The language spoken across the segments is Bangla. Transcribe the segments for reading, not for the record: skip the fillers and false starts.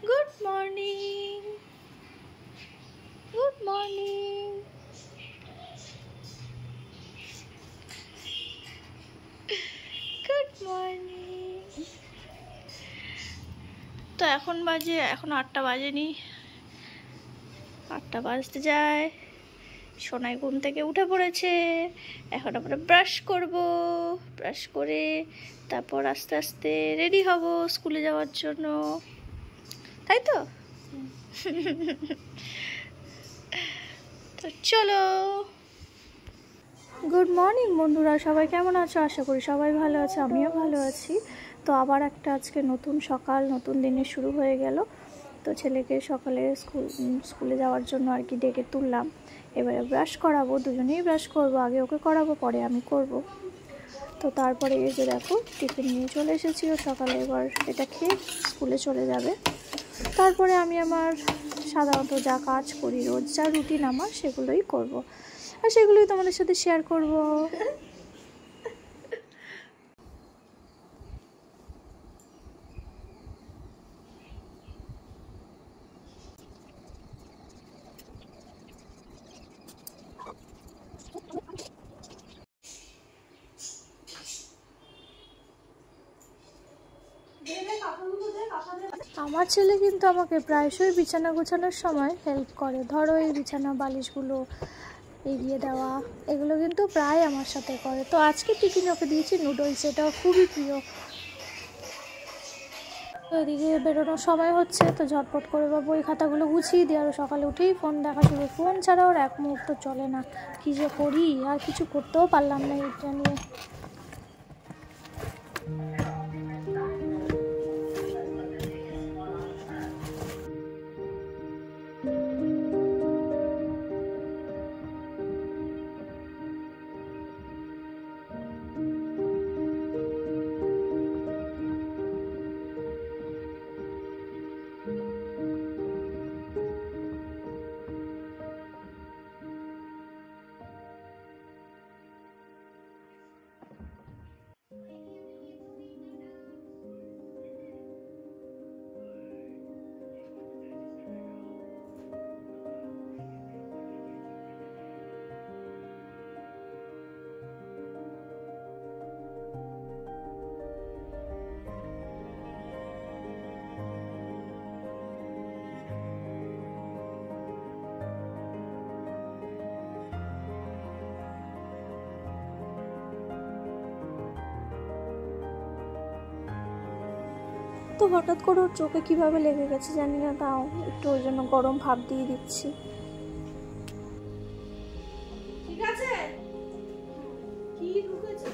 Good morning, good morning. Good morning. তো এখন 8টা বাজেনি, 8টা বাজতে যায়। সোনাই ঘুম থেকে উঠে পড়েছে। এখন আমরা ব্রাশ করব, ব্রাশ করে তারপর আস্তে আস্তে রেডি হব স্কুলে যাওয়ার জন্য, তাই তো? তো চলো। গুড মর্নিং বন্ধুরা, সবাই কেমন আছো? আশা করি সবাই ভালো আছে, আমিও ভালো আছি। তো আবার একটা আজকে নতুন সকাল, নতুন দিনের শুরু হয়ে গেল। তো ছেলেকে সকালে স্কুলে যাওয়ার জন্য আর কি ডেকে তুললাম। এবারে ব্রাশ করাবো, দুজনেই ব্রাশ করব। আগে ওকে করাবো, পরে আমি করব। তো তারপরে এই যে দেখো টিফিন নিয়ে চলে এসেছি। ও সকালে এবার এটা খেয়ে স্কুলে চলে যাবে। তারপরে আমি আমার সাধারণত যা কাজ করি, রোজ যা রুটিন আমার, সেগুলোই করব। আর সেগুলোই তোমাদের সাথে শেয়ার করব। আমার ছেলে কিন্তু আমাকে প্রায়শই বিছানা গোছানোর সময় হেল্প করে। ধরো এই বিছানা বালিশগুলো এগিয়ে দেওয়া, এগুলো কিন্তু প্রায় আমার সাথে করে। তো আজকে টিফিন ওকে দিয়েছি নুডলস, এটা খুবই প্রিয়। তো এদিকে বেরোনোর সময় হচ্ছে, তো ঝটপট করে বা বই খাতাগুলো গুছিয়ে দিই। আর সকালে উঠেই ফোন দেখা শুরু। ফোন ছাড়া ওর এক মুহূর্ত চলে না। কী যে করি, আর কিছু করতেও পারলাম না এটা নিয়ে। তো হঠাৎ করে ওর চোখে কীভাবে লেগে গেছে জানি না, তাও একটু ওই জন্য গরম ভাপ দিয়ে দিচ্ছি। ঠিক আছে, কি ঢুকেছে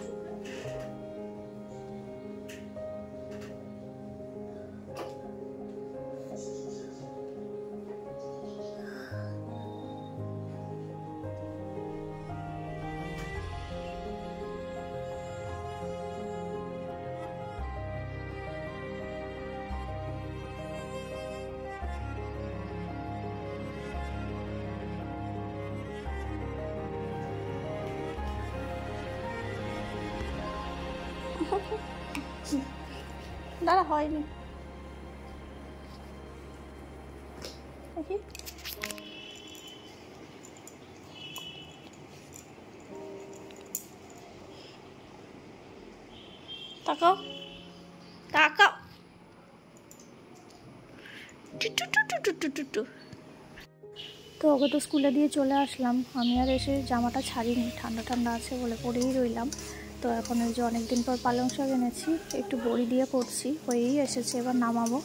দাঁড়া, হয়নি দেখি। তাকাও তাকাও, তো ওকে তো স্কুলে দিয়ে চলে আসলাম। আমি আর এসে জামাটা ছাড়িনি, ঠান্ডা ঠান্ডা আছে বলে পরেই রইলাম। তো এখন ওই যে অনেকদিন পর পালং শাক এনেছি, একটু বড়ি দিয়ে করছি, হয়েই এসেছে। এবার নামাবো,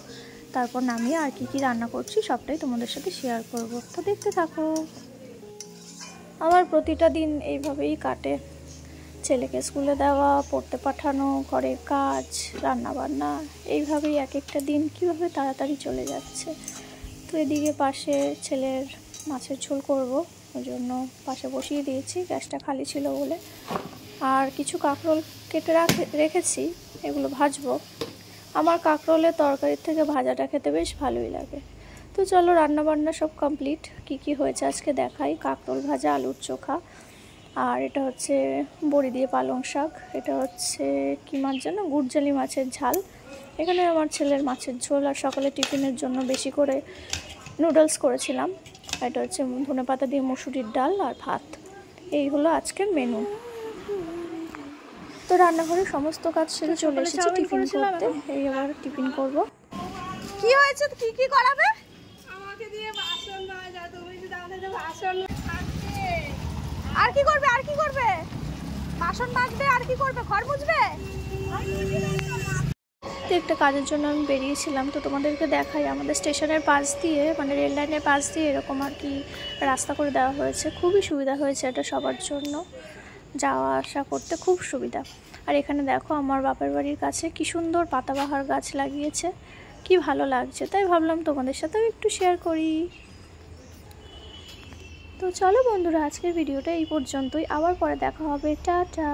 তারপর নামিয়ে আর কি রান্না করছি সবটাই তোমাদের সাথে শেয়ার করব। তো দেখতে থাকো। আমার প্রতিটা দিন এইভাবেই কাটে। ছেলেকে স্কুলে দেওয়া, পড়তে পাঠানো, ঘরের কাজ, রান্নাবান্না, এইভাবেই এক একটা দিন কীভাবে তাড়াতাড়ি চলে যাচ্ছে। তো এদিকে পাশে ছেলের মাছের ঝোল করব, ওই জন্য পাশে বসিয়ে দিয়েছি, গ্যাসটা খালি ছিল বলে। আর কিছু কাঁকরোল কেটে রেখেছি, এগুলো ভাজবো। আমার কাঁকরোলের তরকারির থেকে ভাজাটা খেতে বেশ ভালোই লাগে। তো চলো, রান্নাবান্না সব কমপ্লিট। কি হয়েছে আজকে দেখাই। কাঁকরোল ভাজা, আলুর চোখা, আর এটা হচ্ছে বড়ি দিয়ে পালং শাক, এটা হচ্ছে কি মাছ যেন, গুড়জালি মাছের ঝাল, এখানে আমার ছেলের মাছের ঝোল আর সকালে টিফিনের জন্য বেশি করে নুডলস করেছিলাম। এটা হচ্ছে ধনেপাতা দিয়ে মসুরির ডাল আর ভাত। এই হলো আজকের মেনু। তো রান্নাঘরে সমস্ত কাজ সেরে চলে এসেছি টিফিন করতে। এই আবার টিফিন করব। কি হয়েছে, কি কি করাবে? আমাকে দিয়ে বাসন মাজা, তুমি যদি আমাদের বাসন মাজবে। আর কি করবে, আর কি করবে? বাসন মাজবে আর কি করবে? ঘর মুছবে? তো একটা কাজের জন্য আমি বেরিয়েছিলাম। তো তোমাদেরকে দেখাই, আমাদের স্টেশনের পাশ দিয়ে মানে রেল লাইনের পাশ দিয়ে এরকম আর কি রাস্তা করে দেওয়া হয়েছে। খুবই সুবিধা হয়েছে এটা সবার জন্য, যাওয়া আসা করতে খুব সুবিধা। আর এখানে দেখো আমার বাপের বাড়ির কাছে কি সুন্দর পাতাবাহার গাছ লাগিয়েছে, কি ভালো লাগছে। তাই ভাবলাম তোমাদের সাথেও একটু শেয়ার করি। তো চলো বন্ধুরা, আজকের ভিডিওটা এই পর্যন্তই। আবার পরে দেখা হবে। টাটা।